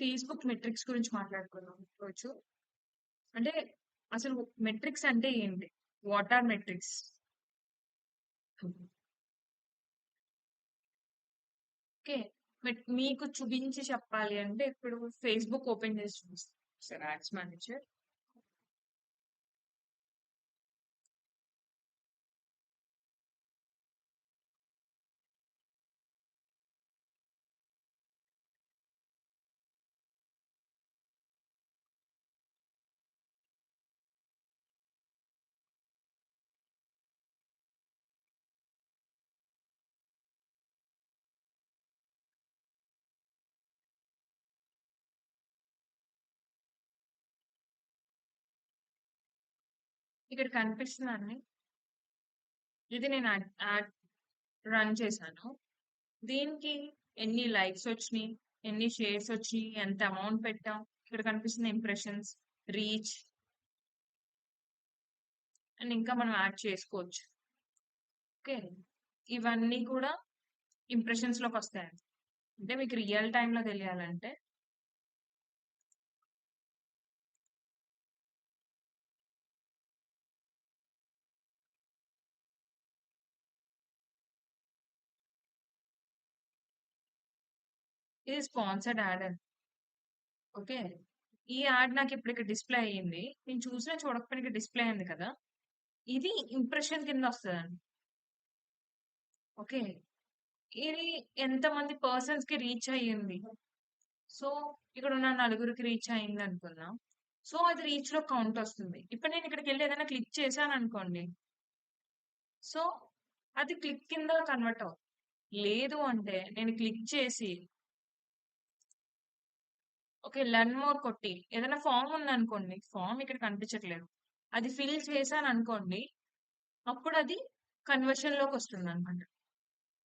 Facebook metrics గురించి మాట్లాడుకుందాం రోజు. అంటే అసలు మెట్రిక్స్ అంటే ఏంటి? What are metrics? ఓకే. మీకు చూపించి చెప్పాలి అంటే ఇప్పుడు ఫేస్‌బుక్ ఓపెన్ చేసి చూపిస్తారా యాడ్స్ మేనేజర్? ఇక్కడ కనిపిస్తుందండి. ఇది నేను యాడ్ రన్ చేశాను. దీనికి ఎన్ని లైక్స్ వచ్చినియి, ఎన్ని షేర్స్ వచ్చినియి, ఎంత అమౌంట్ పెట్టాం. ఇక్కడ కనిపిస్తుంది ఇంప్రెషన్స్, రీచ్ అండ్ ఇంకా మనం యాడ్ చేసుకోవచ్చు. ఓకే. ఇవన్నీ కూడా ఇంప్రెషన్స్‌లోకి వస్తాయండి. అంటే మీకు రియల్ టైమ్‌లో తెలియాలంటే ఇది స్పాన్సర్డ్ యాడ్ అండి. ఓకే. ఈ యాడ్ నాకు ఇప్పుడు ఇక్కడ డిస్‌ప్లే అయ్యింది. నేను చూసినా చూడకపోయినా ఇక్కడ డిస్‌ప్లే అయింది కదా! ఇది ఇంప్రెషన్ కింద వస్తదండి. ఓకే. ఇది ఎంతమంది పర్సన్స్‌కి రీచ్ అయ్యింది. సో, ఇక్కడున్న నలుగురికి రీచ్ అయిందనుకుందాం. సో, అది రీచ్‌లో కౌంట్ వస్తుంది. ఇప్పుడు నేను ఇక్కడికెళ్ళి ఏదైనా క్లిక్ చేశాననుకోండి. సో, అది క్లిక్ కింద కన్వర్ట్ అవుతుంది. లేదు అంటే నేను క్లిక్ చేసి ఓకే. లెర్న్ మోర్ కొట్టి ఏదైనా ఫార్మ్ ఉందనుకోండి. ఫార్మ్ ఇక్కడ కనిపించట్లేదు. అది ఫిల్ చేశాననుకోండి. అప్పుడది కన్వర్షన్‌లోకొస్తుందనమాట.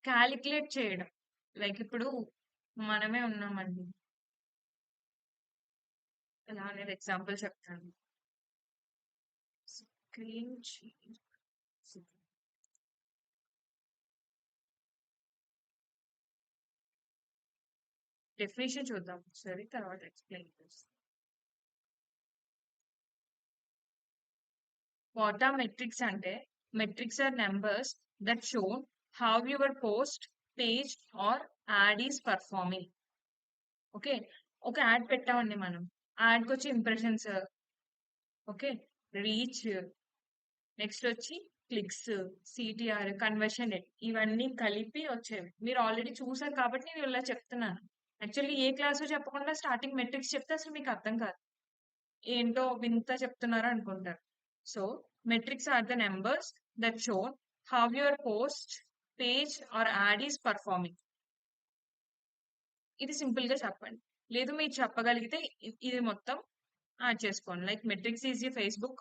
కాలిక్యులేట్ చేయడం. లైక్ ఇప్పుడు మనమే ఉన్నామండి. ఎలా అనేది ఎగ్జాంపుల్ చెప్తాను. Screen share. డెఫినిషన్ చూద్దాం ఒకసారి. తర్వాత ఎక్స్‌ప్లెయిన్ చేస్తా. వాట్ ఆర్ మెట్రిక్స్ అంటే, metrics are numbers that show how your post, page or ad is performing. Okay. ఒక యాడ్ పెట్టామండి మనం. యాడ్‌కొచ్చే ఇంప్రెషన్స్, ఓకే. రీచ్, నెక్స్ట్ వచ్చి క్లిక్స్, సీటీఆర్, కన్వర్షన్ రేట్ ఇవన్నీ కలిపి వచ్చేవి. మీరు ఆల్రెడీ చూసారు కాబట్టి నేను ఇలా చెప్తున్నాను. యాక్చువల్లీ ఏ క్లాసో చెప్పకుండా స్టార్టింగ్ మెట్రిక్స్ చెప్తే అసలు మీకు అర్థం కాదు. ఏంటో వింత చెప్తున్నారు అనుకుంటారు. So, metrics are the numbers that show how your post, page or ad is performing. ఇది సింపుల్‌గా చెప్పండి. లేదు మీరు చెప్పగలిగితే ఇది మొత్తం యాడ్ చేసుకోండి. Like metrics is your Facebook.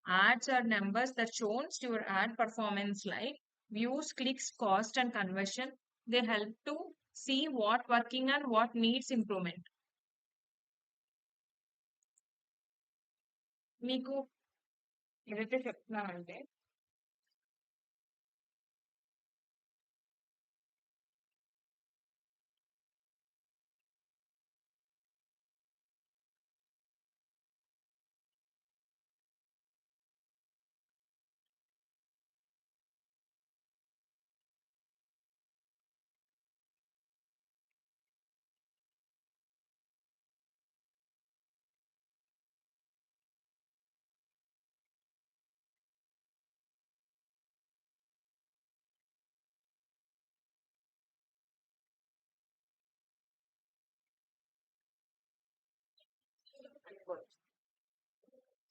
Ads are numbers that shows your ad performance like views, clicks, cost and conversion. They help to see what working and what needs improvement. మీకు ఏదైతే చెప్తున్నానంటే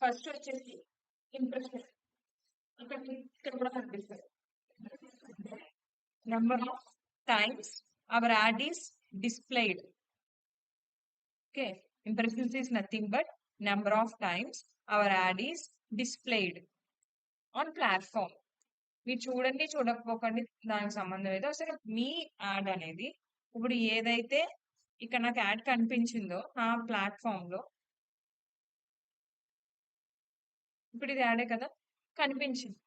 ఫస్ట్ వచ్చేసి impression. ఇక్కడ కూడా కనిపిస్తుంది. Number of times our ad is displayed. Okay. Impressions is nothing but number of times our ad is displayed on platform. మీరు చూడండి చూడకపోకండి దానికి సంబంధం లేదు. అసలు మీ యాడ్ అనేది ఇప్పుడు ఏదైతే ఇక్కడ నాకు యాడ్ కనిపించిందో నా ప్లాట్ఫామ్ లో ఇప్పుడు ఇది యాడే కదా కనిపించింది.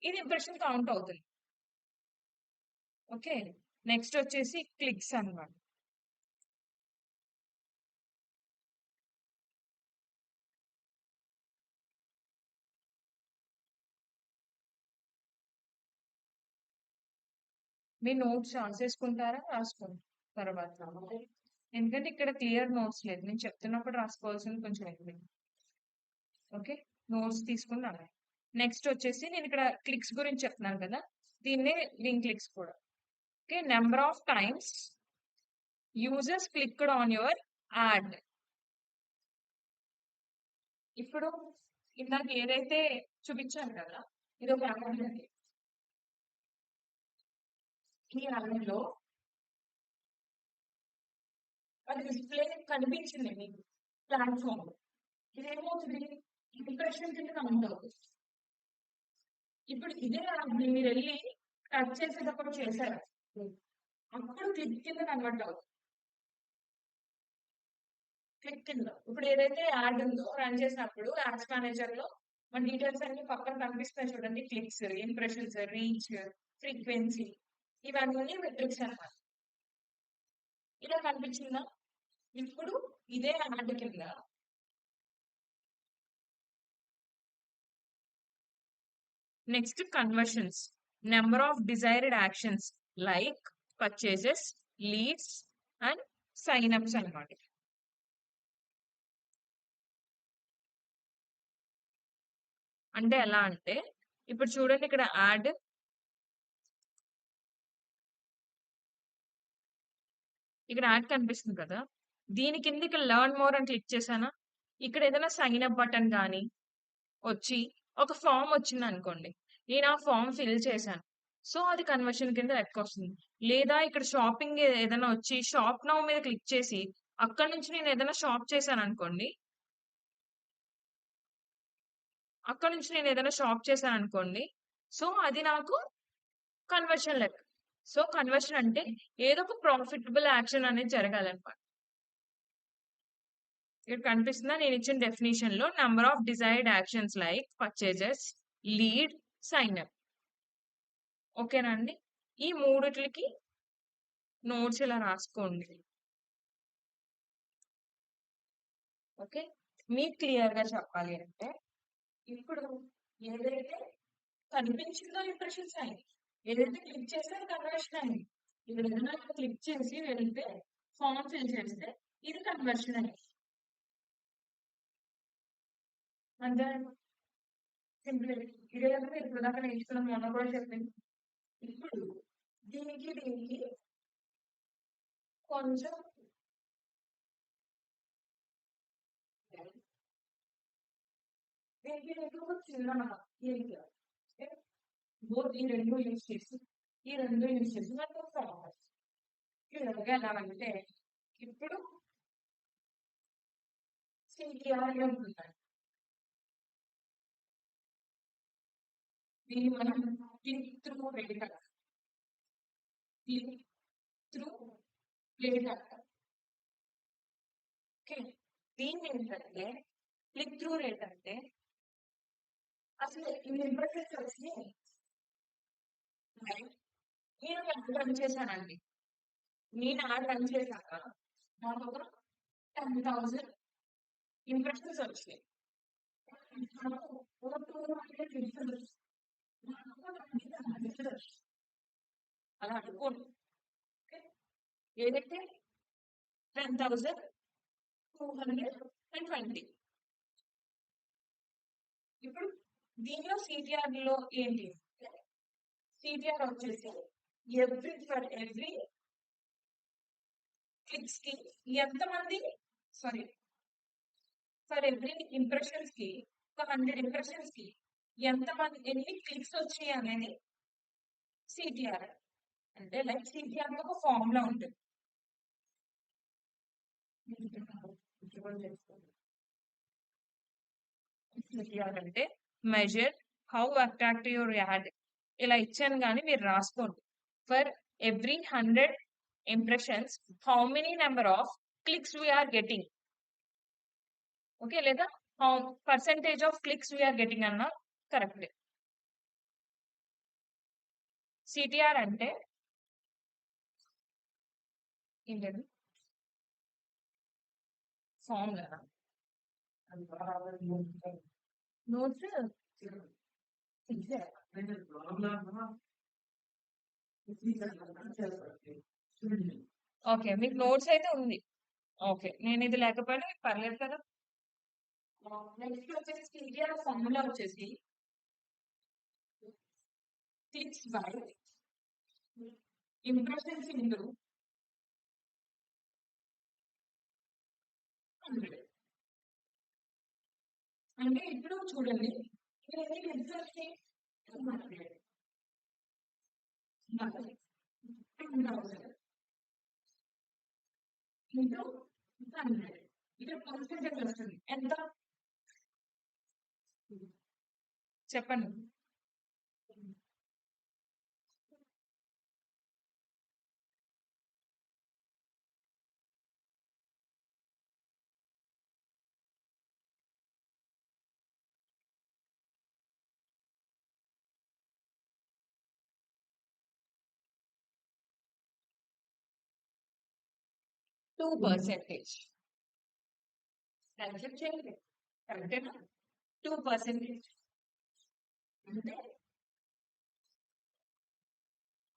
ఇది ఇంప్రెషన్ కౌంట్ అవుతుంది. ఓకే. నెక్స్ట్ వచ్చేసి క్లిక్స్ అన్నమాట. మీ నోట్స్ రాసేసుకుంటారా? రాసుకోండి తర్వాత. ఎందుకంటే ఇక్కడ క్లియర్ నోట్స్ లేదు. నేను చెప్తున్నప్పుడు రాసుకోవాల్సింది కొంచెం ఎక్కువ. ఓకే, నోట్స్ తీసుకుని రావాలి. నెక్స్ట్ వచ్చేసి నేను ఇక్కడ క్లిక్స్ గురించి చెప్తున్నాను కదా, దీని క్లిక్స్ కూడా. Okay, number of times users clicked on your add. ఇప్పుడు ఇందాక ఏదైతే చూపించాను కదా, ఇది ఒక యాడ్ అండి. ఈ యాడ్లో అది డిస్ప్లే కనిపించింది మీకు ప్లాట్ఫామ్. ఇదేమవుతుంది, ఇంప్రెషన్ కింద కౌంట్ అవుతుంది. ఇప్పుడు ఇదే యాడ్ని మీరు వెళ్ళి టచ్ చేసేటప్పుడు చేశారు, అప్పుడు క్లిక్ కింద కన్వర్ట్ అవుతుంది. క్లిక్ కింద ఇప్పుడు ఏదైతే యాడ్ ఉందో రన్ చేసినప్పుడు యాడ్స్ మేనేజర్ లో మన డీటెయిల్స్ అన్ని పక్కన కనిపిస్తాయి చూడండి. క్లిక్స్, ఇంప్రెషన్స్, రీచ్, ఫ్రీక్వెన్సీ, ఇవన్నీ మెట్రిక్స్ అన్నమాట. ఇలా కనిపించిందా? ఇప్పుడు ఇదే యాడ్ కింద next conversions, number of desired actions like purchases, leads and sign ups అన్నమాట. అంటే ఎలా అంటే ఇప్పుడు చూడండి, ఇక్కడ యాడ్, ఇక్కడ యాడ్ కనిపిస్తుంది కదా, దీని కింద ఇక్కడ లెర్న్ మోర్ అని క్లిక్ చేశానా, ఇక్కడ ఏదైనా సైన్ అప్ బటన్ కానీ వచ్చి ఒక ఫామ్ వచ్చింది అనుకోండి, నేను ఆ ఫామ్ ఫిల్ చేశాను, సో అది కన్వర్షన్ కింద లెక్క వస్తుంది. లేదా ఇక్కడ షాపింగ్ ఏదైనా వచ్చి షాప్ నౌ మీద క్లిక్ చేసి అక్కడ నుంచి నేను ఏదైనా షాప్ చేశాను అనుకోండి, అక్కడ నుంచి నేను ఏదైనా షాప్ చేశాను అనుకోండి, సో అది నాకు కన్వర్షన్ లెక్క. సో కన్వర్షన్ అంటే ఏదో ఒక ప్రాఫిటబుల్ యాక్షన్ అనేది జరగాలన్నమాట. ఇక్కడ కనిపిస్తుందా, నేను ఇచ్చిన డెఫినేషన్ లో number of desired actions like purchases, lead, sign up. ఓకేనా అండి? ఈ మూడిట్లకి నోట్స్ ఇలా రాసుకోండి. ఓకే, మీకు క్లియర్ గా చెప్పాలి అంటే ఇప్పుడు ఏదైతే కనిపించిందో ఇంప్రెషన్స్ అయింది, ఏదైతే క్లిక్ చేస్తే కన్వర్షన్ అయింది. ఇక్కడ ఏదైనా క్లిక్ చేసి వెళ్తే ఫామ్ ఫిల్ చేస్తే ఇది కన్వర్షన్ అయింది. అంటే సింపుల్. ఇదే మీరు ఇప్పుడు దాకా నేర్చుకున్నాం, మొన్న కూడా చెప్పింది. ఇప్పుడు దీనికి కొంచెం దీనికి ఒక చిన్న ఏరియా, బోత్ ఈ రెండు యూజ్ చేసి మనకు ఫార్మర్స్ ఎలా అంటే ఇప్పుడు సిటిఆర్ ఉంటున్నాయి. దీన్ని మనం క్లిక్ త్రూ రేట్ అంటాం. క్లిక్ త్రూ రేట్ అంటాం. ఓకే, దీన్ని ఏంటంటే క్లిక్ త్రూ రేట్ అంటే అసలు ఇన్ని ఇంప్రెషన్స్ వచ్చి నేను రన్ చేశానండి. నేను యాడ్ రన్ చేశాక నాకు ఒక 10,000 ఇంప్రెషన్స్ వచ్చినాయి. అలా అనుకోండి. ఏదైతే 10,220. ఇప్పుడు దీనిలో సిటిఆర్ లో ఏంటి, సిటిఆర్ వచ్చేసి ఫర్ ఎవ్రీ క్లిక్స్ కి ఎంతమంది, సారీ, ఫర్ ఎవ్రీ ఇంప్రెషన్స్ కి ఒక 100 ఇంప్రెషన్స్ కి ఎంతమంది ఎన్ని క్లిక్స్ వచ్చాయి అనేది సిటిఆర్. అంటే లైక్ సిటిఆర్ లో ఒక ఫార్ములా ఉంటుంది. సిటిఆర్ అంటే measure how attractive your add. ఇలా ఇచ్చాను కానీ మీరు రాసుకోండి. For every 100 impressions, how many number of clicks we are getting. Okay, లేదా how percentage of clicks we are getting అన్న కరెక్ట్. సిటిఆర్ అంటే ఏంటండి, ఫార్ములా నోట్స్ ఓకే. మీకు నోట్స్ అయితే ఉంది. ఓకే. నేను ఇది లేకపోయినా మీకు పర్లేదు కదా! నెక్స్ట్ వచ్చేసి టీడీఆర్ ఫార్ములా వచ్చేసి క్లిక్స్ బై ఇంప్రెషన్స్ ఇంటూ 100. అంటే ఇప్పుడు చూడండి. ఇక్కడ ఎన్ని క్లిక్స్ వచ్చినాయి? 200. 2000 ఇంటూ 100. ఇక్కడ పర్సెంటేజ్ వస్తుంది. ఎంత? చెప్పండి. 2%. క్యాలిక్యులేట్ చేయండి. కరెక్టేనా? 2% అంటే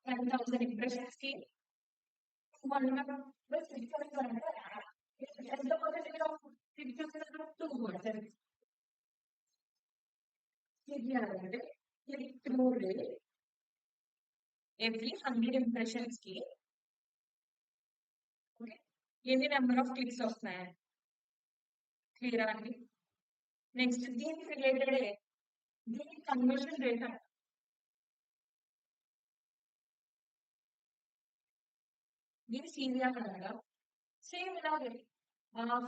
10,000 ఇంప్రెషన్స్ కి 200/6 అంటే ఎంత పర్సెంటేజ్ ఆఫ్ క్లిక్ చేస్తున్నారు? 2%. చేయాలంటే click through rate every 100 impressions కి ఎన్ని నెంబర్ ఆఫ్ క్లిక్స్ వస్తున్నాయి? క్లియరా అండి? నెక్స్ట్ దీనికి రిలేటెడ్ దీనికి కన్వర్షన్ రేట్ అంట. దీని సీరియల్ అనగా సేమ్ ఇలాగే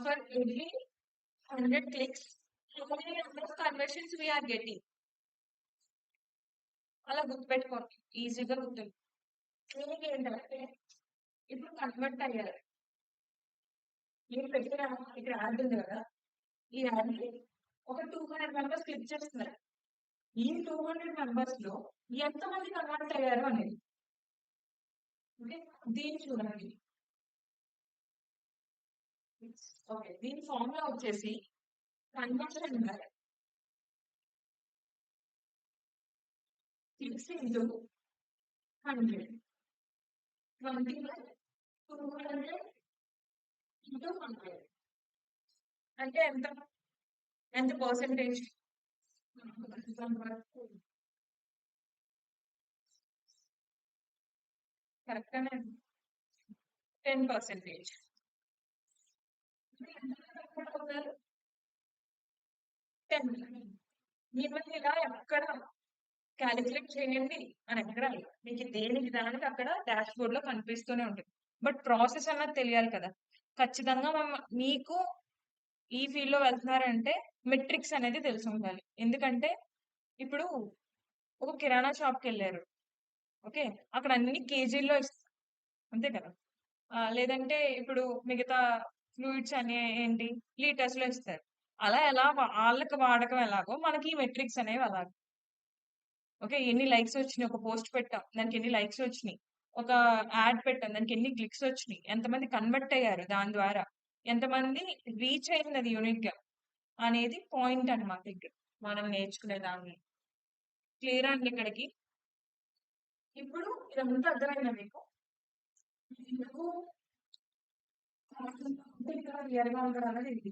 for every 100 clicks how many number of conversions we are getting. అలా గుర్తుపెట్టుకోండి, ఈజీగా గుర్తుంది. దీనికి ఏంటంటే ఇప్పుడు కన్వర్ట్ అయ్యారు. మీరు పెట్టిన ఇక్కడ యాడ్ ఉంది కదా, ఈ యాడ్ కి ఒక 200 మెంబర్స్ క్లిక్ చేస్తున్నారు. ఈ 200 మెంబర్స్ లో ఎంతమంది కన్వర్ట్ అయ్యారు అనేది. ఓకే, దీన్ని చూడండి. ఓకే, దీని ఫార్ములా వచ్చేసి కన్వర్షన్ క్లిక్స్ ఇంటూ 100. 20/200 ఇంటూ 100 అంటే ఎంత? ఎంత పర్సెంటేజ్? కరెక్టేనా? 10%. అవుతారు 10. మిమ్మల్ని ఇలా ఎక్కడ క్యాలిక్యులేట్ చేయండి అని ఎక్కడ మీకు దేనికి దానికి అక్కడ డాష్ బోర్డ్ లో కనిపిస్తూనే ఉంటుంది. బట్ ప్రాసెస్ అన్నది తెలియాలి కదా. ఖచ్చితంగా మీకు ఈ ఫీల్డ్ లో వెళ్తున్నారంటే మెట్రిక్స్ అనేది తెలిసి ఉండాలి. ఎందుకంటే ఇప్పుడు ఒక కిరాణా షాప్కి వెళ్ళారు, ఓకే, అక్కడ అన్ని కేజీల్లో ఇస్తారు, అంతే కదా. లేదంటే ఇప్పుడు మిగతా ఫ్లూయిడ్స్ అనే ఏంటి లీటర్స్ లో ఇస్తారు. అలా ఎలా వాళ్ళకి వాడకం ఎలాగో మనకి ఈ మెట్రిక్స్ అనేవి అలాగే. ఓకే, ఎన్ని లైక్స్ వచ్చినాయి, ఒక పోస్ట్ పెట్టాం దానికి ఎన్ని లైక్స్ వచ్చినాయి, ఒక యాడ్ పెట్టాం దానికి ఎన్ని క్లిక్స్ వచ్చినాయి, ఎంతమంది కన్వర్ట్ అయ్యారు దాని ద్వారా, ఎంతమంది రీచ్ అయినది యూనిట్ గా అనేది పాయింట్ అన్నమాట ఇక్కడ మనం నేర్చుకునే దాన్ని. క్లియర్ అండి ఇక్కడికి? ఇప్పుడు ఇదంతా అర్థమైందా మీకు? మీకు ఇక్కడ క్లియర్ గా ఉండడం అనేది ఇది.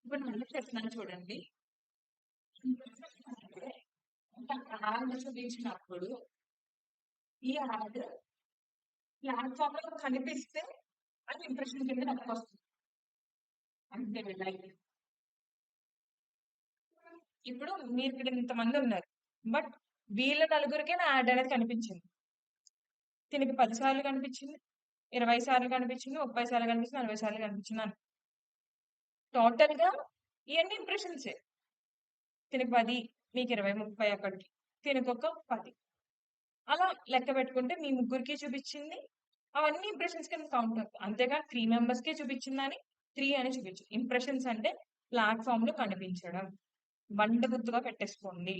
ఇప్పుడు మళ్ళీ చెప్తున్నాను చూడండి. యాడ్ చూపించినప్పుడు ఈ యాడ్ ప్లాట్ఫామ్ లో కనిపిస్తే అది ఇంప్రెషన్ కింద నాకు వస్తుంది, అంతే లైక్. ఇప్పుడు మీరు ఇక్కడ ఇంతమంది ఉన్నారు, బట్ వీళ్ళ నలుగురికే నా యాడ్ అనేది కనిపించింది. దీనికి 10 సార్లు కనిపించింది, 20 సార్లు కనిపించింది, 30 సార్లు కనిపించింది, 40 సార్లు కనిపించింది అని టోటల్ గా ఇవన్నీ ఇంప్రెషన్స్. దీనికి 10, మీకు 20, 30 అక్కడికి, దీనికి ఒక 10. అలా లెక్క పెట్టుకుంటే మీ ముగ్గురికి చూపించింది అవన్నీ ఇంప్రెషన్స్ కింద కౌంట్ అవుతాయి. అంతేగాని 3 మెంబర్స్ కే చూపించిందని 3 అని చూపించు. ఇంప్రెషన్స్ అంటే ప్లాట్ఫామ్ లో కనిపించడం, బండ గుర్తుగా పెట్టేసుకోండి.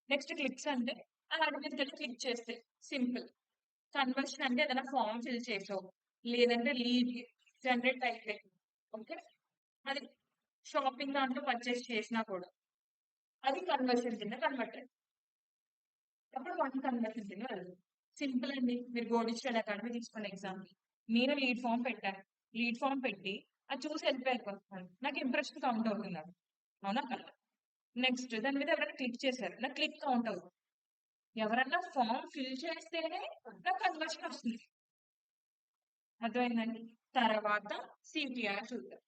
నెక్స్ట్ క్లిక్స్ అంటే అలాంటి మీద క్లిక్ చేస్తే సింపుల్. కన్వర్షన్ అంటే ఏదైనా ఫామ్ ఫిల్ చేసావు, లేదంటే లీడ్ జనరేట్ అయితే, ఓకే, అది షాపింగ్ దాంట్లో పర్చేస్ చేసినా కూడా అది కన్వర్షన్ కింద కన్వర్ట్. అప్పుడు 1 కన్వర్షన్ వెళ్ళదు. సింపుల్ అండి. మీరు గో డిజిటల్ అకాడమీ తీసుకోండి ఎగ్జామ్‌కి. నేను లీడ్ ఫార్మ్ పెట్టాను. లీడ్ ఫార్మ్ పెట్టి అది చూసి వెళ్ళిపోయారు కొంతమంది. నాకు ఇంప్రెషన్ కౌంట్ అవుతుంది అది. అవునా కదా! నెక్స్ట్ దాని మీద ఎవరైనా క్లిక్ చేశారు. నాకు క్లిక్ కౌంట్ అవుతుంది. ఎవరన్నా ఫార్మ్ ఫిల్ చేస్తేనే నాకు కన్వర్షన్ వస్తుంది. అర్థమైందండి? తర్వాత సిపిఆర్ చూద్దాం.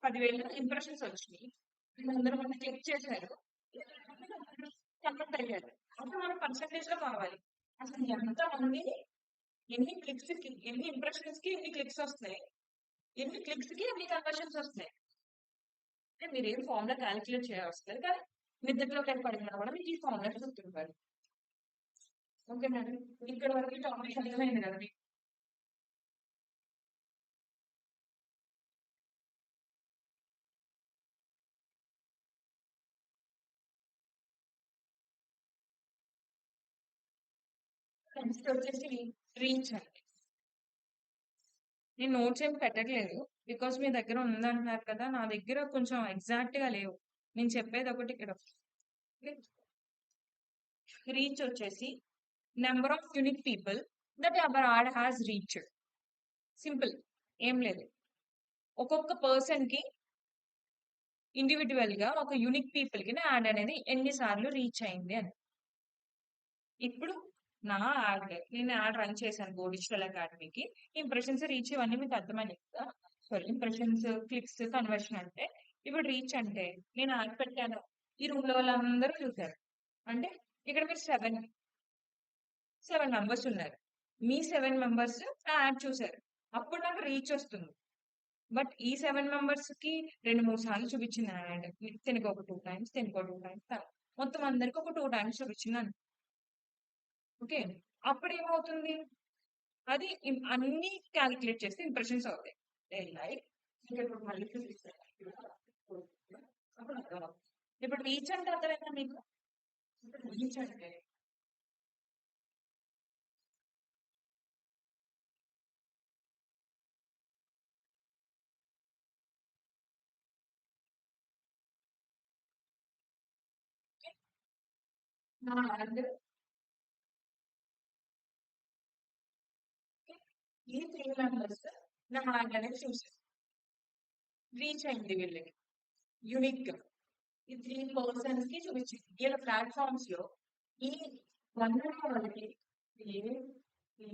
10,000 ఇంప్రెషన్స్ వచ్చినాయి. 200 మంది క్లిక్ చేశారు. కన్వర్ట్ అయ్యారు. అప్పుడు మన పర్సెంటేజ్ లో కావాలి. అసలు ఎంత మంది ఎన్ని క్లిక్స్ కి ఎన్ని ఇంప్రెషన్స్ కి ఎన్ని క్లిక్స్ వస్తాయి, ఎన్ని క్లిక్స్ కి ఎన్ని కన్వర్షన్స్ వస్తాయి. అంటే మీరు ఏం ఫార్ములా క్యాలిక్యులేట్ చేయవసలేదు కానీ నిద్రలో పడినా కూడా మీకు ఈ ఫార్ములా గుర్తుంటారు. ఓకేనండి, ఇక్కడ వరకు టాపిక్ అర్థమైంది కదా మీకు? నెక్స్ట్ వచ్చేసి రీచ్ అండి. నేను నోట్స్ ఏం పెట్టట్లేదు బికాస్ మీ దగ్గర ఉందంటున్నారు కదా, నా దగ్గర కొంచెం ఎగ్జాక్ట్ గా లేవు. నేను చెప్పేది ఒకటి ఇక్కడ. రీచ్ వచ్చేసి number of unique people that hour add has reached. Simple, ఏం లేదు. ఒక్కొక్క పర్సన్ కి ఇండివిజువల్ గా ఒక యూనిక్ పీపుల్ కి యాడ్ అనేది ఎన్నిసార్లు రీచ్ అయింది అని. ఇప్పుడు నా యాడ్, నేను యాడ్ రన్ చేశాను గో డిజిటల్ అకాడమీకి. ఇంప్రెషన్స్ రీచ్ ఇవన్నీ మీకు అర్థమైంది కదా. సారీ, ఇంప్రెషన్స్, క్లిక్స్, కన్వర్షన్ అంటే. ఇప్పుడు రీచ్ అంటే నేను యాడ్ పెట్టాను, ఈ రూమ్ లో వాళ్ళందరూ చూసారు. అంటే ఇక్కడ మీరు సెవెన్ మెంబర్స్ ఉన్నారు. మీ 7 మెంబర్స్ యాడ్ చూసారు. అప్పుడు నాకు రీచ్ వస్తుంది. బట్ ఈ 7 మెంబర్స్ కి 2-3 సార్లు చూపించింది యాడ్. తినకు ఒక 2 టైమ్స్, తినకు 2 టైమ్స్, మొత్తం అందరికి ఒక 2 టైమ్స్ చూపించింది. ఓకే, అప్పుడు ఏమవుతుంది, అది అన్ని క్యాలిక్యులేట్ చేస్తే ఇంప్రెషన్స్ అవుతాయి. లైక్ ఇప్పుడు మళ్ళీ చూపిస్తాను. అప్పుడు అర్థమవుతుంది. ఇప్పుడు రీచ్ అంటే అర్థమైందా మీకు? ఇప్పుడు రీచ్ అంటే నా యాడ్ ఈ 3 మెంబర్స్ నా యాడ్ అనేది చూసారు, రీచ్ అయింది వీళ్ళకి యూనిక్ గా. ఈ 3 పర్సన్స్ కి చూపించింది. వీళ్ళ ప్లాట్ఫామ్స్ లో ఈ 100 వాళ్ళకి ఏ ఈ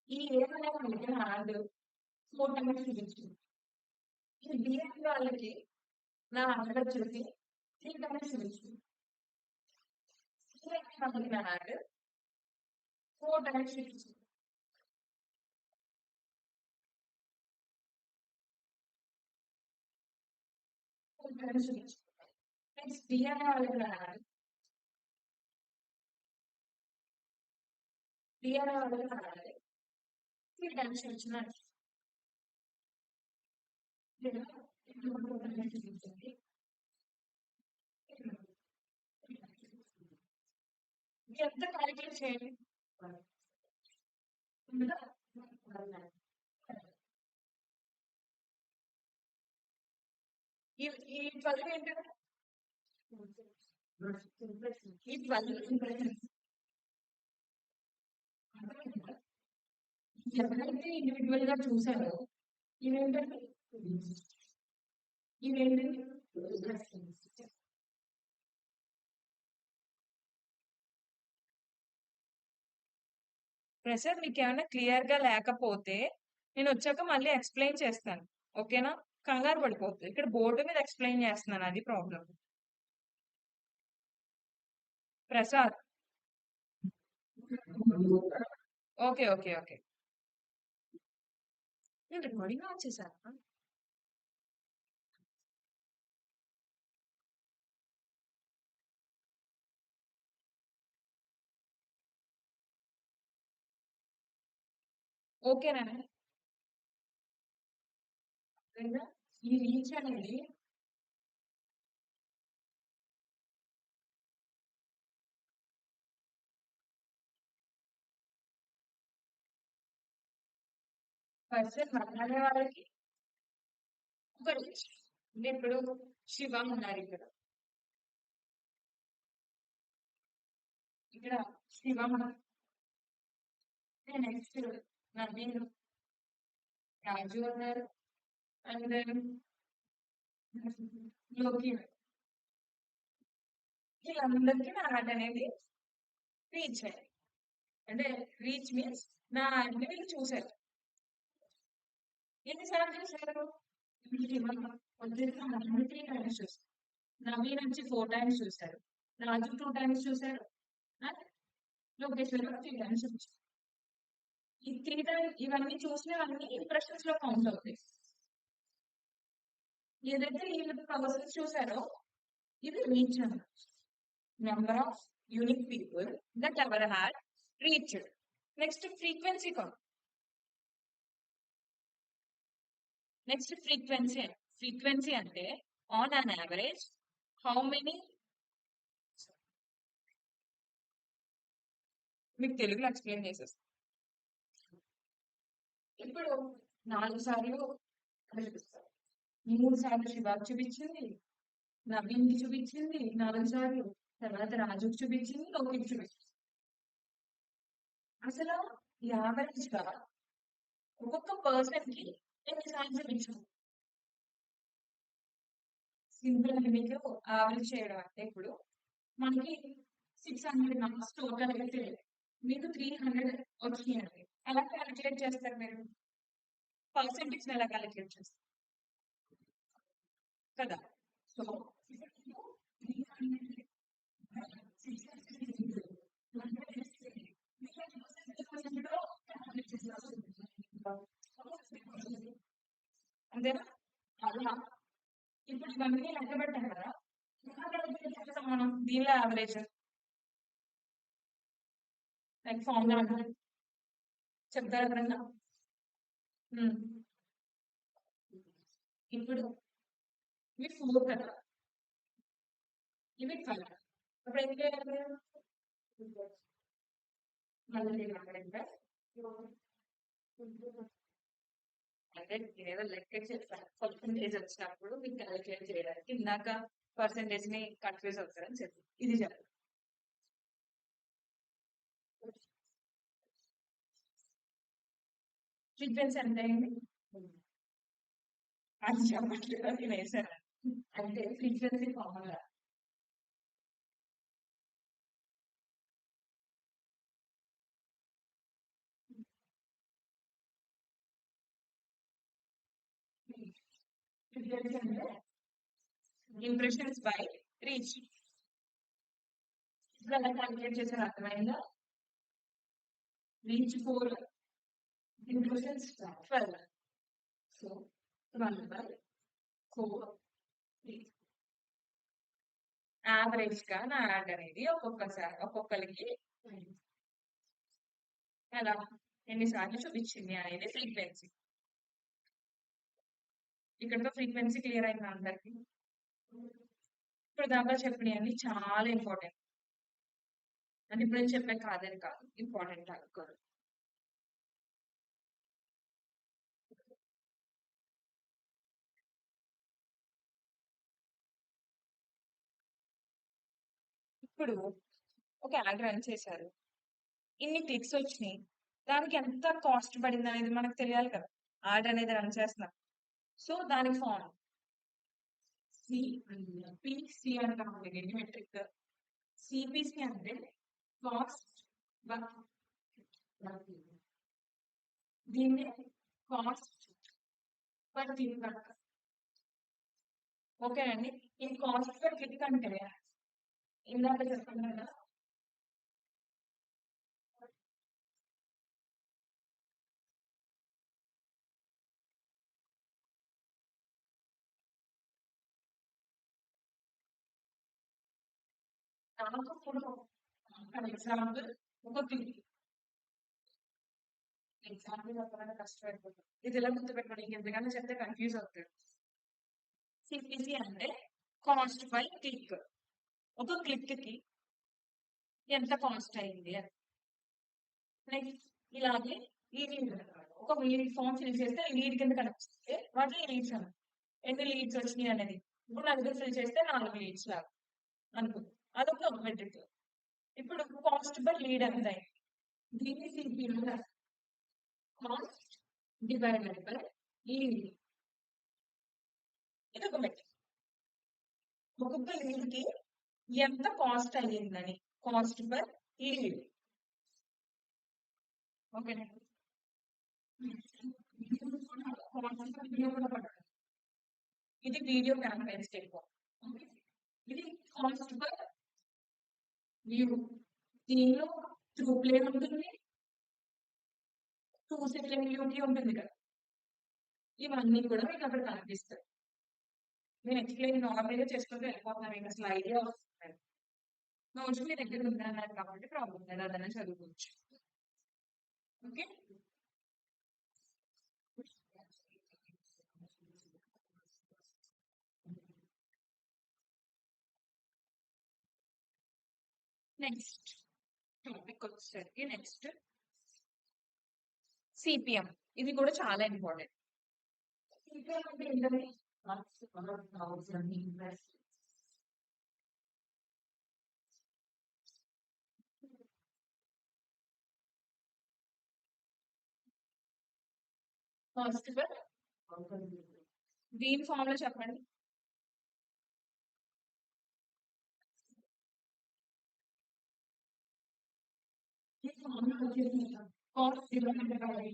ఈ ఏమైనా వాళ్ళకి హ్యాండ్ 4 టైమ్స్ చూపించింది. ఈ బిఎన్ వాళ్ళకి నా హ్యాండ్ వచ్చేసి 3 టైమ్స్ చూపించింది. వాళ్ళకి నా హ్యాండ్ 4 టైమ్స్ చూపించింది. నెక్స్ట్ డిఎన్ వాళ్ళకి నా హ్యాండ్, డిఎన్ వాళ్ళకి నా హ్యాండ్ 3 టైమ్స్ చూపించింది. చూపించింది. ఎంత క్యాలిక్యులేట్ చేయండి. ఈ 12 ఏంటంటే ఈ 12 ఇంప్రెషన్స్ ఎవరైతే ఇండివిజువల్ గా చూసారో ఇవేంటంటే ఇవేంటంటే ప్రసాద్, మీకు ఏమైనా క్లియర్ గా లేకపోతే నేను వచ్చాక మళ్ళీ ఎక్స్ప్లెయిన్ చేస్తాను. ఓకేనా? కంగారు పడిపోతుంది. ఇక్కడ బోర్డు మీద ఎక్స్ప్లెయిన్ చేస్తున్నాను, అది problem. Prasad, okay okay okay. నేను రికార్డింగ్ ఆన్ చేశాను. ఓకేనా? ఈ రీచ్ అనేది పర్సన్ మాట్లాడే వాళ్ళకి ఒక రీచ్. ఇప్పుడు శివ ఉన్నారు ఇక్కడ. ఇక్కడ శివం, నెక్స్ట్ నవీన్, రాజు అన్నారు, అండ్ దెన్ లోకి. వీళ్ళందరికీ నా యాడ్ అనేది రీచ్ అయ్యాయి. అంటే రీచ్ మీన్స్ నా యాడ్ని వీళ్ళు చూసారు. ఎన్నిసార్లు చూసారు? వచ్చేసి 3 టైమ్స్ చూసారు. నవీన్ వచ్చి 4 టైమ్స్ చూసారు, రాజు 2 టైమ్స్ చూసారు, అండ్ లోకేశ్వర్ 3 టైమ్స్ చూసారు. ఈ 3 టైమ్స్ ఇవన్నీ చూసినవన్నీ ఇంప్రెషన్స్ లో కౌంట్ అవుతాయి. ఏదైతే వీళ్ళు పర్సన్స్ చూసారో ఇది రీచ్ అన్నమాట. Number of unique people that ever had reached. Next frequency count. Next frequency అంటే on an average how many, మీకు తెలుగులో ఎక్స్ప్లెయిన్ చేసేస్తాను. ఇప్పుడు 4 సార్లు చూపిస్తారు, 3 సార్లు శివాకు చూపించింది, నవీన్కి చూపించింది 4 సార్లు, తర్వాత రాజుకి చూపించింది, లోకికి చూపించింది. అసలు యావరేజ్ గా ఒక్కొక్క పర్సన్ కి ఎన్నిసార్లు చూపించాము? సింపుల్ అని మీకు యావరేజ్ చేయడం అంటే ఇప్పుడు మనకి 600 మార్క్స్ టోటల్ అయితే మీకు 300 వచ్చినాయండి. ఎలా క్యాలిక్యులేట్ చేస్తారు మీరు? పర్సెంటేజ్ ఎలా క్యాలిక్యులేట్ చేస్తారు కదా? సో అంతేనా? అలా ఇప్పుడు ఇవన్నీ లెక్క పెట్టాం కదా, ఎలా క్యాలిక్యులేట్ చేస్తాం మనం దీనిలో యావరేజ్? లైక్ ఫార్ములా చెప్తారా ఎవరన్నా? ఇప్పుడు ఇవి 4 కదా, ఇవి 12. అప్పుడు ఏం చేయాలి? మళ్ళీ అంటే నేనేదో లెక్క చెప్పాను, పర్సంటేజ్ వచ్చినప్పుడు మీకు క్యాలిక్యులేట్ చేయడానికి. ఇందాక పర్సంటేజ్ ని కన్ఫ్యూజ్ అవుతారని చెప్పి ఇది చెప్పాలి. ఫ్రీక్వెన్సీ ఎంత అయింది? అది చెప్పట్లేదు, నేను వేసాను. అంటే ఫ్రీక్వెన్సీ ఫార్ములా అంటే ఇంప్రెషన్స్ బై రీచ్. ఎలా క్యాలిక్యులేట్ చేశారు అర్థమైందా? Reach 4, impressions 12. సో 12/4. యావరేజ్ గా నా యాడ్ అనేది ఒక్కొక్కరికి ఎలా ఎన్నిసార్లు చూపించింది అనేది ఫ్రీక్వెన్సీ. ఇక్కడతో ఫ్రీక్వెన్సీ క్లియర్ అయింది అందరికి? ఇప్పుడు దాకా చెప్పినవన్నీ చాలా ఇంపార్టెంట్. అంటే ఇప్పుడు నేను చెప్పే కాదని కాదు, ఇంపార్టెంట్ అనుకోరు. ఇప్పుడు ఒక యాడ్ రన్ చేశారు, ఇన్ని క్లిక్స్ వచ్చినాయి, దానికి ఎంత కాస్ట్ పడింది అనేది మనకు తెలియాలి కదా, యాడ్ అనేది రన్ చేస్తున్నాం. సో దానికి ఫార్మ్ సిపిసి అంటాం, మెట్రిక్. సిపిసి అంటే కాస్ట్, దీన్ని కాస్ట్ పర్ క్లిక్ అంటారు. ఓకే అండి, ఈ కాస్ట్ పర్ క్లిక్ అంటే ఇందాక చెప్పండి కదా, నాకు ఇప్పుడు ఫర్ ఎగ్జాంపుల్ ఒక క్లిక్, ఎగ్జాంపుల్ చెప్పాలంటే కష్టమైపోతుంది, ఇది ఎలా గుర్తుపెట్టుకోండి, ఎందుకంటే చెప్తే కన్ఫ్యూజ్ అవుతాడు. సిపిసి అంటే కాస్ట్ బై క్లిక్. ఒక క్లిక్ కి ఎంత కాస్ట్ అయింది అని. నెక్స్ట్ ఇలాగే ఈ ఒక లీడ్ ఫామ్ ఫిల్ చేస్తే లీడ్ కింద కనిపిస్తే వాటిని లీడ్స్ అన్న, ఎన్ని లీడ్స్ వచ్చినాయి అనేది. ఇప్పుడు 4 ఫిల్ చేస్తే 4 లీడ్స్ లాగా అనుకో, అదొక మెట్రిక్. ఇప్పుడు కాస్ట్ పర్ లీడ్ ఎంత అయింది? దీన్ని CPM cost divided by lead. ఇది ఒక మెట్రిక్. ఒక్కొక్క లీడ్ కి ఎంత కాస్ట్ అయ్యిందని, కాస్ట్ పర్ లీడ్. ఓకేనా? ఇది వీడియో క్యాంపెయిన్స్ ఎక్కువ. ఇది కాస్ట్ పర్ వ్యూ. దీనిలో త్రూ ప్లే ఉంటుంది, 2 సెకండ్ వ్యూకి ఉంటుంది కదా. ఇవన్నీ కూడా మీకు అక్కడ కనిపిస్తాయి. నేను ఎక్స్ప్లెయిన్ నార్మల్గా చేసుకుంటూ వెళ్ళిపోతున్నాను, మీకు అసలు ఐడియా వస్తుంది. నోట్స్ మీ దగ్గర ఉందన్నారు కాబట్టి ప్రాబ్లం లేదు, అదనే చదువుకోవచ్చు. ఓకే, నెక్స్ట్ టాపిక్ వచ్చేసరికి నెక్స్ట్ సిపిఎం. ఇది కూడా చాలా ఇంపార్టెంట్. సిపిఎం అంటే ఏంటంటే కాస్ట్ పర్, దీని ఫార్ములా చెప్పండి. కాస్ట్ డివైడెడ్ బై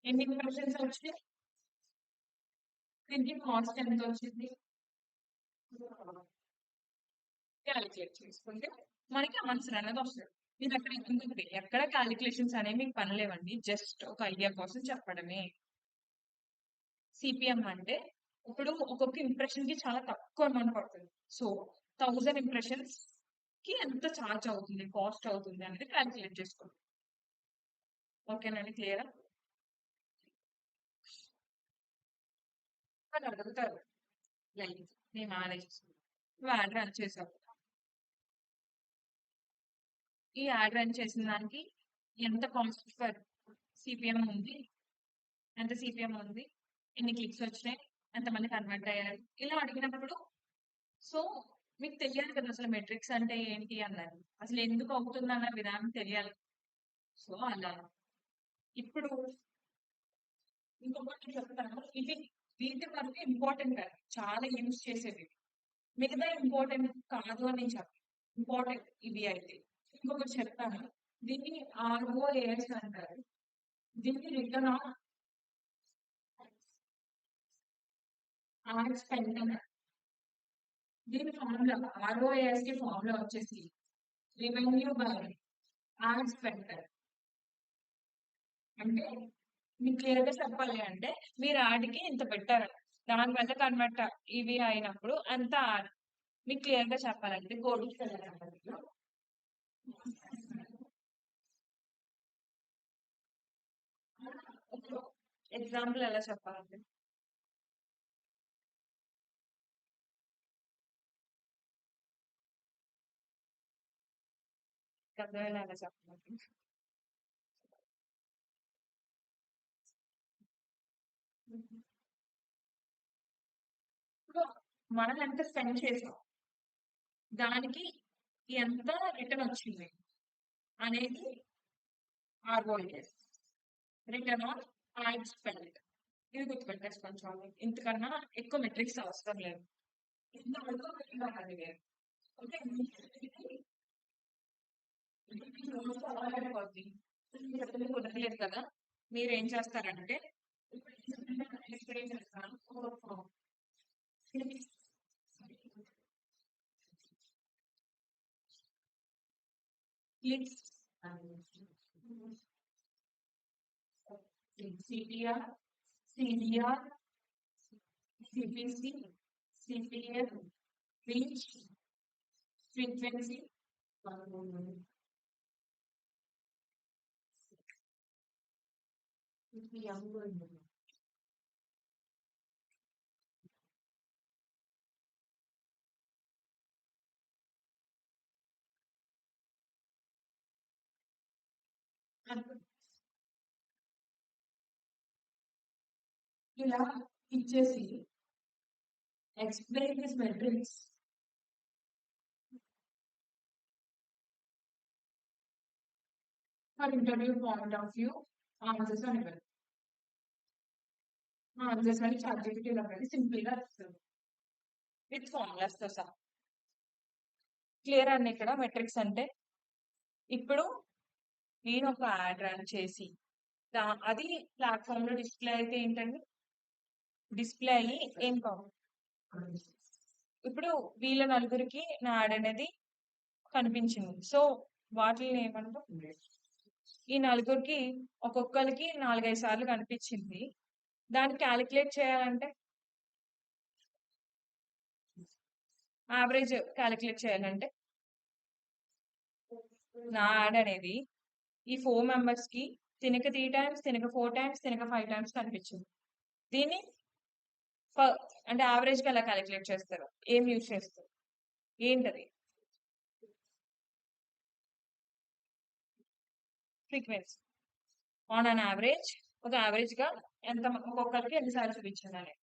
ఎన్ని ఇంప్రెషన్స్ వచ్చింది, దీనికి కాస్ట్ ఎంత వచ్చింది క్యాలిక్యులేట్ చేసుకుంటే మనకి ఆన్సర్ అనేది వస్తుంది. ఇది అక్కడ ఎందుకు ఎక్కడ క్యాలిక్యులేషన్స్ అనేవి మీకు పనిలేవండి, జస్ట్ ఒక ఐడియా కోసం చెప్పడమే. సిపిఎం అంటే ఇప్పుడు ఒక్కొక్క ఇంప్రెషన్ కి చాలా తక్కువ అమౌంట్ పడుతుంది. సో 1000 ఇంప్రెషన్స్ కి ఎంత ఛార్జ్ అవుతుంది, కాస్ట్ అవుతుంది అనేది క్యాలిక్యులేట్ చేసుకోండి. ఓకేనండి, క్లియరా? వాళ్ళు అడుగుతారు లైక్ నేను మేనేజ్ యాడ్ రన్ చేసావు, ఈ యాడ్ రన్ చేసిన దానికి ఎంత కాస్ట్ పర్ సిపిఎం ఉంది, ఎంత సిపిఎం ఉంది, ఎన్ని క్లిక్స్ వచ్చినాయి, ఎంతమంది కన్వర్ట్ అయ్యారు, ఇలా అడిగినప్పుడు సో మీకు తెలియాలి కదా అసలు మెట్రిక్స్ అంటే ఏంటి అన్నారు, అసలు ఎందుకు అవుతుంది అన్న విధానం తెలియాలి. సో అలా ఇప్పుడు ఇంకొకటి చెప్తాను, ఇవి వీటి వరకు ఇంపార్టెంట్ కాదు, చాలా యూజ్ చేసేవి. మిగతా ఇంపార్టెంట్ కాదు అని నేను చెప్పాను, ఇంపార్టెంట్ ఇవి అయితే. ఇంకొకటి చెప్తాను, దీన్ని ఆర్ఓఏఎస్ అంటారు. దీన్ని రిటర్న్ ఆన్ యాడ్ స్పెండ్. దీని ఫార్ములా ఆర్ఓఏఎస్ కి ఫార్ములా వచ్చేసి రెవెన్యూ బై యాడ్ స్పెండ్. అంటే మీకు క్లియర్ గా చెప్పాలి అంటే మీరు యాడ్కి ఇంత పెట్టారు, దానివల్ల కన్వర్ట్ ఇవి అయినప్పుడు అంత మీకు క్లియర్ గా చెప్పాలంటే కోడ్ ఎగ్జాంపుల్ ఎలా చెప్పాలంటే అర్థమయ్యేలా ఎలా చెప్పాలి. ఇప్పుడు మనం ఎంత స్పెండ్ చేసాం, దానికి ఎంత రిటర్న్ వచ్చింది అనేది ROS, return on add spend. ఇది గుర్తుపెట్టేసుకోండి చాలు, ఇంతకన్నా ఎక్కువ మెట్రిక్స్ అవసరం లేదు. ఇంతవరకు అడిగారు. ఓకే, కుదరలేదు కదా, మీరు ఏం చేస్తారంటే ఎక్స్ప్లెయిన్ చేస్తాను. CTR, CDR, CPC, CPM, reach, frequency, ఇలా ఇచ్చేసి explain this matrix for interview point of view answers అని ఇవ్వండి. ఆన్సర్స్ అని చాట్‌జిపిటీలో పెట్టి సింపుల్‌గా ఇస్తుంది. విత్ ఫార్ములాస్‌తో సహా. క్లియర్ అండి ఇక్కడ మెట్రిక్స్ అంటే? ఇప్పుడు నేను ఒక యాడ్ రన్ చేసి అది ప్లాట్‌ఫామ్‌లో డిస్‌ప్లే అయితే ఏంటండి? డిస్‌ప్లే అయ్యి ఏం కావాలి? ఇప్పుడు వీళ్ళ నలుగురికి నా యాడ్ అనేది కనిపించింది. సో వాటిల్ని ఏమంటాం? ఈ నలుగురికి ఒక్కొక్కరికి 4, 5 సార్లు కనిపించింది. దాన్ని క్యాలిక్యులేట్ చేయాలంటే యావరేజ్ క్యాలిక్యులేట్ చేయాలంటే నా యాడ్ అనేది ఈ 4 మెంబర్స్‌కి తినక 3 టైమ్స్, తినక 4 టైమ్స్, తినక 5 టైమ్స్ కనిపించింది. దీన్ని అంటే యావరేజ్‌గా ఎలా క్యాలిక్యులేట్ చేస్తారు? ఏం యూజ్ చేస్తారు? ఏంటది? ఫ్రీక్వెన్సీ. ఆన్ అన్ యావరేజ్ ఒక యావరేజ్‌గా ఎంత ఒక్కొక్కరికి ఎన్ని సార్లు చూపించిందని.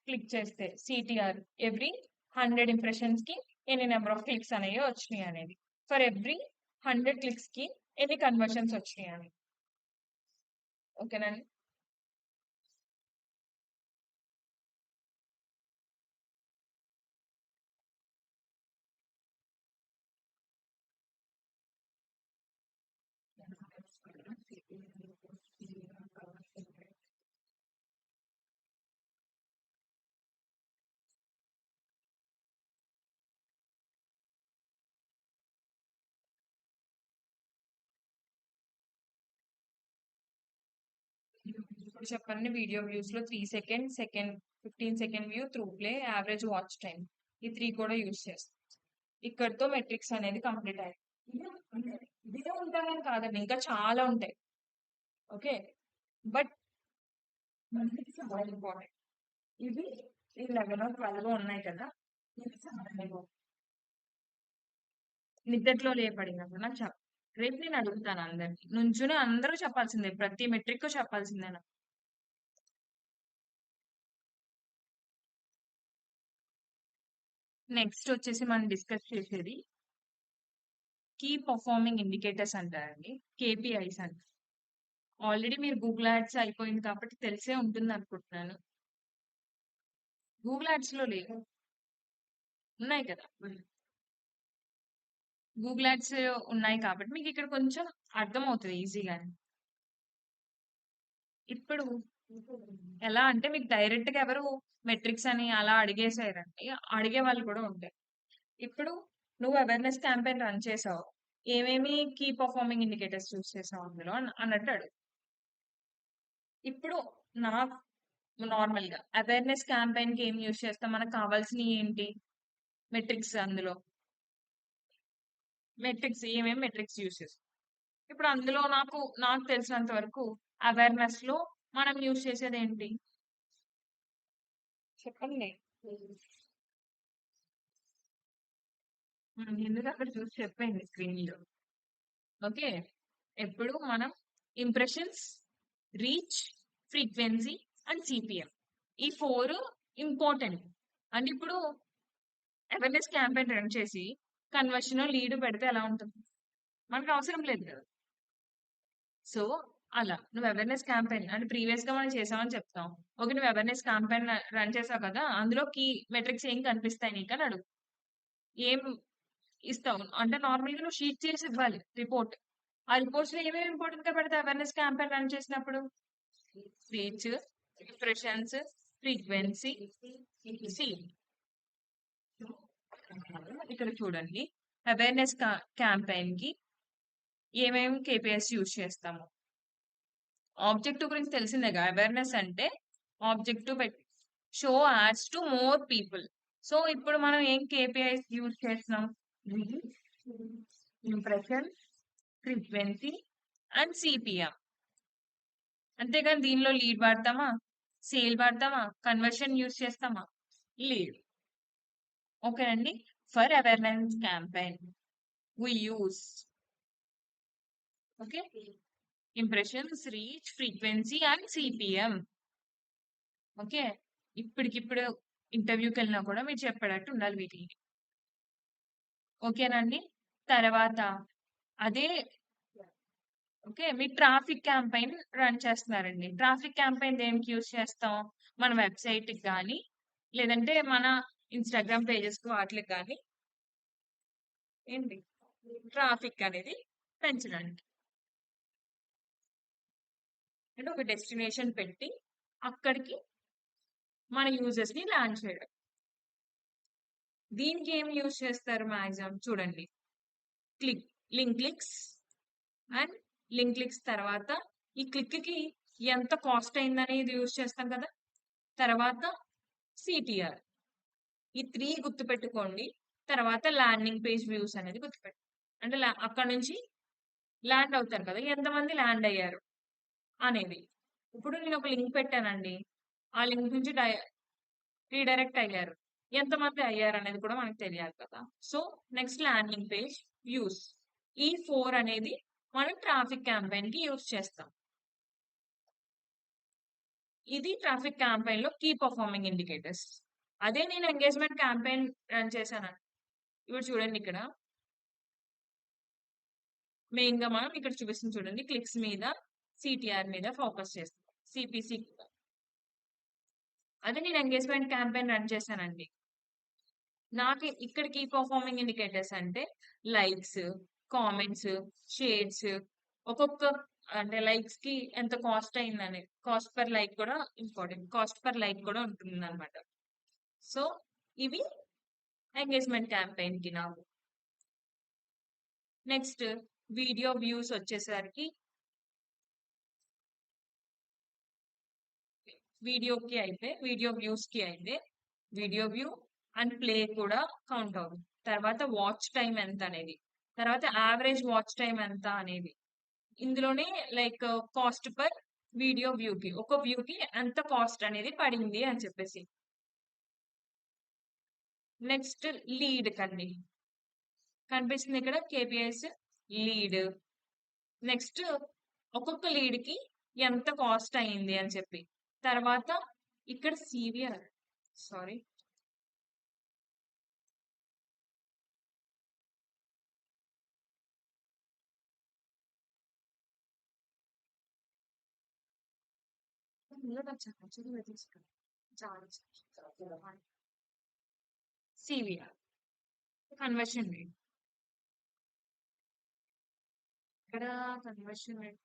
క్లిక్ చేస్తే సిటిఆర్ ఎవ్రీ 100 ఇంప్రెషన్స్ కి ఎన్ని నెంబర్ ఆఫ్ క్లిక్స్ అనేవి వచ్చినాయి అనేది. ఫర్ ఎవ్రీ 100 క్లిక్స్ కి ఎన్ని కన్వర్షన్స్ వచ్చినాయి అని. ఓకేనండి. ఇప్పుడు చెప్పండి వీడియో వ్యూస్ లో 3 second 15 second view through play average watch time ఈ 3 కూడా యూజ్ చేస్తాం. ఇక్కడతో మెట్రిక్స్ అనేది కంప్లీట్ అయ్యింది. ఇదే ఉంటాయని కాదండి ఇంకా చాలా ఉంటాయి. ఓకే బట్ చాలా ఇంపార్టెంట్. ఇవి 11 12 ఉన్నాయి కదా నిద్దట్లో లేపడినప్పుడు నాకు రేపు నేను అడుగుతాను అందరికి నుంచుని అందరూ చెప్పాల్సిందే ప్రతి మెట్రిక్ చెప్పాల్సిందే నాకు. నెక్స్ట్ వచ్చేసి మనం డిస్కస్ చేసేది కీ పర్ఫార్మింగ్ ఇండికేటర్స్ అంటారండి, కేపీఐస్ అంటారు. ఆల్రెడీ మీరు గూగుల్ యాడ్స్ అయిపోయింది కాబట్టి తెలిసే ఉంటుంది అనుకుంటున్నాను. గూగుల్ యాడ్స్ లో లేవు ఉన్నాయి కదా, గూగుల్ యాడ్స్ ఉన్నాయి కాబట్టి మీకు ఇక్కడ కొంచెం అర్థమవుతుంది ఈజీగానే. ఇప్పుడు ఎలా అంటే మీకు డైరెక్ట్ గా ఎవరు మెట్రిక్స్ అని అలా అడిగేసారండి, అడిగే వాళ్ళు కూడా ఉంటారు. ఇప్పుడు నువ్వు అవేర్నెస్ క్యాంపెయిన్ రన్ చేసావు, ఏమేమి కీ పర్ఫార్మింగ్ ఇండికేటర్స్ చూస్ చేసావు అందులో అన్నట్టు అడుగు. ఇప్పుడు నా నార్మల్ గా అవేర్నెస్ క్యాంపెయిన్ కి ఏం యూస్ చేస్తాం, మనకు కావాల్సినవి ఏంటి? మెట్రిక్స్. అందులో మెట్రిక్స్ ఏమేమి మెట్రిక్స్ యూస్ చేస్తాం. ఇప్పుడు అందులో నాకు తెలిసినంత వరకు అవేర్నెస్ లో మనం యూస్ చేసేది ఏంటి చెప్పండి. ఎందుకు అక్కడ చూసి చెప్పండి స్క్రీన్ లో. ఓకే ఎప్పుడు మనం impressions, reach, frequency and CPM ఈ 4 ఇంపార్టెంట్. అంటే ఇప్పుడు అవేర్నెస్ క్యాంపెయిన్ రన్ చేసి కన్వర్షన్ లీడ్ పెడితే ఎలా ఉంటుంది? మనకు అవసరం లేదు కదా. సో అలా నువ్వు అవేర్నెస్ క్యాంపెయిన్ అంటే ప్రీవియస్ గా మనం చేసామని చెప్తాం. ఓకే నువ్వు అవేర్నెస్ క్యాంపెయిన్ రన్ చేసావు కదా, అందులో కీ మెట్రిక్స్ ఏం కనిపిస్తాయి నీకు అని అడుగు. ఏం ఇస్తావు అంటే నార్మల్ గా నువ్వు షీట్ చేసి ఇవ్వాలి రిపోర్ట్. ఆ రిపోర్ట్స్ లో ఏమేమి ఇంపార్టెంట్ గా పెడతావు అవేర్నెస్ క్యాంపెయిన్ రన్ చేసినప్పుడు? Reach, impressions, frequency, C. ఇక్కడ చూడండి అవేర్నెస్ క్యాంపెయిన్ కి ఏమేమి కేపీఎస్ యూజ్ చేస్తాము. ఆబ్జెక్టివ్ గురించి తెలిసిందేగా, అవేర్నెస్ అంటే ఆబ్జెక్టివ్ పెట్టి show ads to more people. So ఇప్పుడు మనం ఏం కేపీఐస్ యూజ్ చేస్తున్నాం? Impression, frequency and CPM. అంతేగాని దీనిలో లీడ్ వాడతామా, సేల్ వాడతామా, కన్వర్షన్ యూజ్ చేస్తామా? లీడ్. ఓకేనండి. For awareness campaign we use. Okay. Impressions, reach, frequency and CPM. Okay, ఇప్పటికిప్పుడు ఇంటర్వ్యూకి వెళ్ళినా కూడా మీరు చెప్పేటట్టు ఉండాలి వీటికి. ఓకేనండి. తర్వాత అదే ఓకే, మీరు ట్రాఫిక్ క్యాంపెయిన్ రన్ చేస్తున్నారండి. ట్రాఫిక్ క్యాంపెయిన్ దేనికి యూజ్ చేస్తాం? మన వెబ్‌సైట్‌కి గానీ, లేదంటే మన ఇన్‌స్టాగ్రామ్ పేజెస్‌కి వాటిలకి గానీ ఏంటి ట్రాఫిక్ అనేది పెంచడానికి. అంటే ఒక డెస్టినేషన్ పెట్టి అక్కడికి మన యూజర్స్‌ని ల్యాండ్ చేయడం. దీనికి ఏం యూజ్ చేస్తారు మాక్సిమం చూడండి. Click link clicks and link clicks తర్వాత ఈ క్లిక్‌కి ఎంత కాస్ట్ అయిందనేది యూజ్ చేస్తాం కదా! తర్వాత సిటిఆర్. ఈ 3 గుర్తుపెట్టుకోండి. తర్వాత ల్యాండింగ్ పేజ్ వ్యూస్ అనేది అంటే అక్కడి నుంచి ల్యాండ్ అవుతారు కదా! ఎంతమంది ల్యాండ్ అయ్యారు అనేది. ఇప్పుడు నేను ఒక లింక్ పెట్టానండి. ఆ లింక్ నుంచి రీడైరెక్ట్ అయ్యారు. ఎంతమంది అయ్యారనేది కూడా మనకు తెలియాలి కదా! So, next landing page views. ఈ 4 అనేది మనం ట్రాఫిక్ క్యాంపెయిన్‌కి యూజ్ చేస్తాం. ఇది ట్రాఫిక్ క్యాంపెయిన్‌లో కీ పెర్ఫార్మింగ్ ఇండికేటర్స్. అదే నేను ఎంగేజ్‌మెంట్ క్యాంపెయిన్ రన్ చేశాను. ఇప్పుడు చూడండి ఇక్కడ. మెయిన్‌గా మనం ఇక్కడ చూపిస్తుంది చూడండి. క్లిక్స్ మీద, సిటిఆర్ మీద ఫోకస్ చేస్తాం. సిపిసి కూడా. అదే నేను ఎంగేజ్‌మెంట్ క్యాంపెయిన్ రన్ చేశానండి. నాకు ఇక్కడ కీ పెర్ఫార్మింగ్ ఇండికేటర్స్ అంటే లైక్స్, కామెంట్స్, షేర్స్, ఒక్కొక్క అంటే లైక్స్‌కి ఎంత కాస్ట్ అయిందనేది. కాస్ట్ పర్ లైక్ కూడా ఇంపార్టెంట్. కాస్ట్ పర్ లైక్ కూడా ఉంటుందన్నమాట. సో, ఇవి ఎంగేజ్‌మెంట్ క్యాంపెయిన్‌కి నాకు. నెక్స్ట్ వీడియో వ్యూస్ వచ్చేసరికి వీడియో వ్యూస్‌కి అయితే వీడియో వ్యూ అండ్ ప్లే కూడా కౌంట్ అవుతుంది. తర్వాత వాచ్ టైమ్ ఎంత అనేది. తర్వాత యావరేజ్ వాచ్ టైమ్ ఎంత అనేది. ఇందులోనే లైక్ కాస్ట్ పర్ వీడియో వ్యూకి. ఒక వ్యూకి ఎంత కాస్ట్ అనేది పడింది అని చెప్పేసి. నెక్స్ట్ లీడ్ కండి. కనిపిస్తుంది ఇక్కడ కేపీఐస్ లీడ్. నెక్స్ట్ ఒక్కొక్క లీడ్‌కి ఎంత కాస్ట్ అయింది అని చెప్పి. తర్వాత ఇక్కడ CVR sorry. CVR conversion rate. ఇక్కడ conversion rate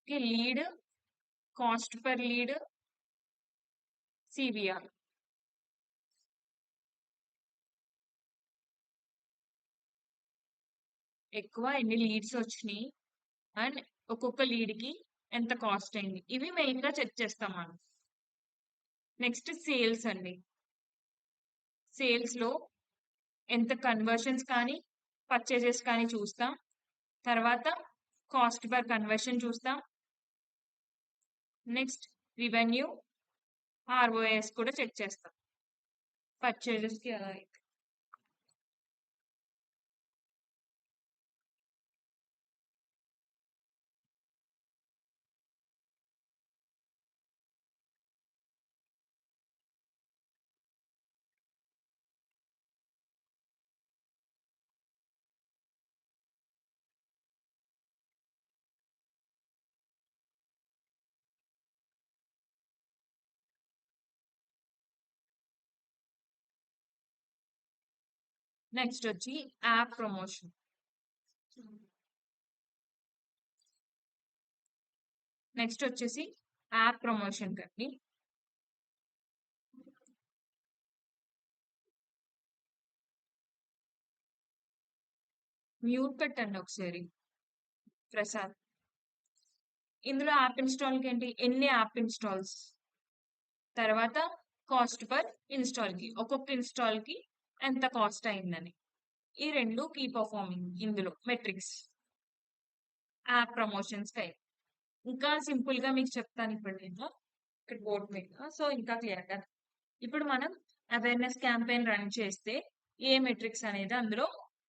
lead, cost per lead, CVR. ఎక్కువ ఎన్ని లీడ్స్ వచ్చినాయి అండ్ ఒక్కొక్క లీడ్‌కి ఎంత కాస్ట్ అయింది. ఇవి మెయిన్‌గా చెక్ చేస్తాం మనం. నెక్స్ట్ సేల్స్ అండి. సేల్స్‌లో ఎంత కన్వర్షన్స్ కానీ, పర్చేజెస్ కానీ చూస్తాం. తర్వాత కాస్ట్ పర్ కన్వర్షన్ చూస్తాం. నెక్స్ట్ రెవెన్యూ, ఆర్ఓఎస్ కూడా చెక్ చేస్తాం. పర్చేజెస్‌కి అలా అయితే. నెక్స్ట్ వచ్చి యాప్ ప్రమోషన్. నెక్స్ట్ వచ్చేసి యాప్ ప్రమోషన్ కండి. మ్యూట్ పెట్టండి ఒకసారి ప్రసాద్. ఇందులో యాప్ ఇన్‌స్టాల్‌కి ఏంటి? ఎన్ని యాప్ ఇన్‌స్టాల్స్. తర్వాత కాస్ట్ పర్ ఇన్‌స్టాల్‌కి. ఒక్కొక్క ఇన్‌స్టాల్‌కి ఎంత కాస్ట్ అయిందని. ఈ 2 కీ పెర్ఫార్మింగ్ ఇందులో మెట్రిక్స్. యాప్ ప్రమోషన్స్‌కై. ఇంకా సింపుల్‌గా మీకు చెప్తాను ఇప్పుడు నేను. ఇక్కడ బోర్డ్ మీద. సో ఇంకా క్లియర్ కదా. ఇప్పుడు మనం అవేర్నెస్ క్యాంపెయిన్ రన్ చేస్తే ఏ మెట్రిక్స్ అనేది అందులో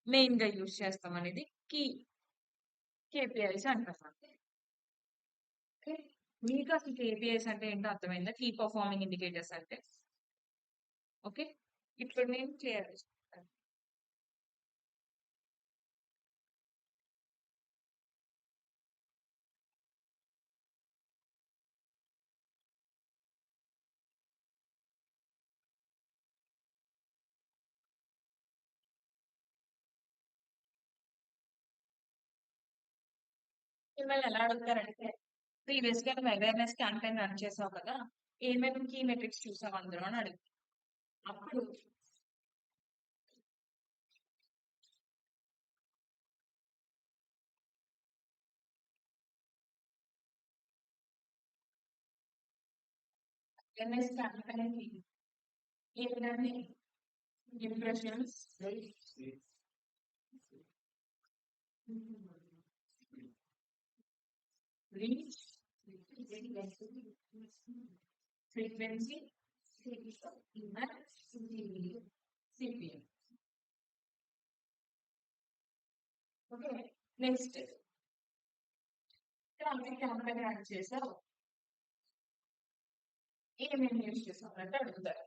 మెయిన్ గా యూజ్ చేస్తాం అనేది కేపీఐస్ అంటాం. ఓకే, మీకు అసలు కేపీఐస్ అంటే ఏంటో అర్థమైందా? కీ పర్ఫార్మింగ్ ఇండికేటర్స్ అంటే. ఓకే, ఇప్పుడు నేను క్లియర్ చేస్తాను. మిమ్మల్ని ఎలా అడుగుతారంటే, ప్రీవియస్ గా నువ్వు అవేర్నెస్ క్యాంపెయిన్ రన్ చేసావు కదా, ఏమేమి కీ మెట్రిక్స్ చూసావు అందులో అని అడుగు. అప్పుడు అవేర్నెస్ క్యాంపెయిన్ ఏంటంటే impressions, reach, frequency, CPM. Okay, next traffic campaign run చేసావు, ఏమేమి యూజ్ చేసావు అంటే అడుగుతారు.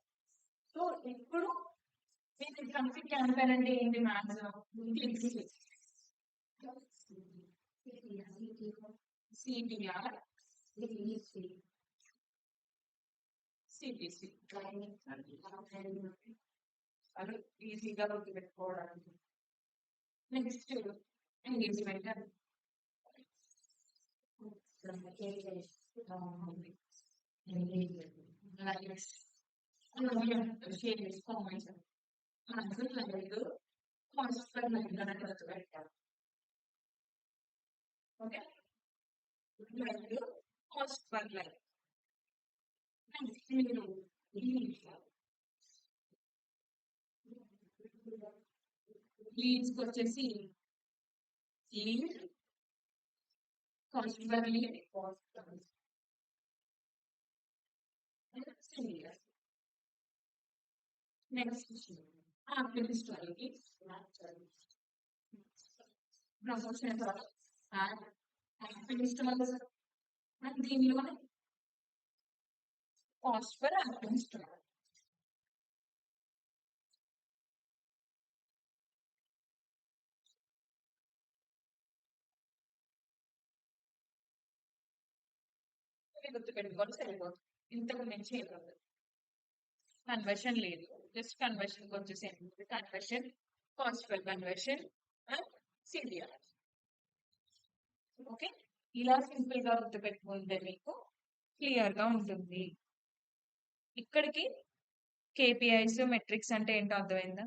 సో ఇప్పుడు మీకు ట్రాఫిక్ క్యాంపెయిన్ అంటే ఏంటి? మ్యాక్సిమం సిటిఆర్, సిపిసి అది ఈజీగా గుర్తుపెట్టుకోవడానికి. Next engagement, likes, shares, comments, like cost per like అని గుర్తుపెట్టారు. Okay, like cost per like. Next మీరు లీడ్స్కి వచ్చేసి lead, cost per lead, next యాక్టివిటీకి ప్రమోషన్ యాక్టివిస్ట్ అండ్ దీనిలోనే కాస్ట్ పర్ యాక్టివిస్ట్. గుర్తుపెట్టుకొని సరిపోతుంది, ఇంతకు మించి ఏమవుతుంది. కన్వర్షన్ లేదు, జస్ట్ కన్వర్షన్ వచ్చేసి conversion, cost per conversion and CDR. Okay, ఇలా సింపుల్ గా గుర్తుపెట్టుకుంటే మీకు క్లియర్ గా ఉంటుంది. ఇక్కడికి కేపీఐస్ మెట్రిక్స్ అంటే ఏంటో అర్థమైందా?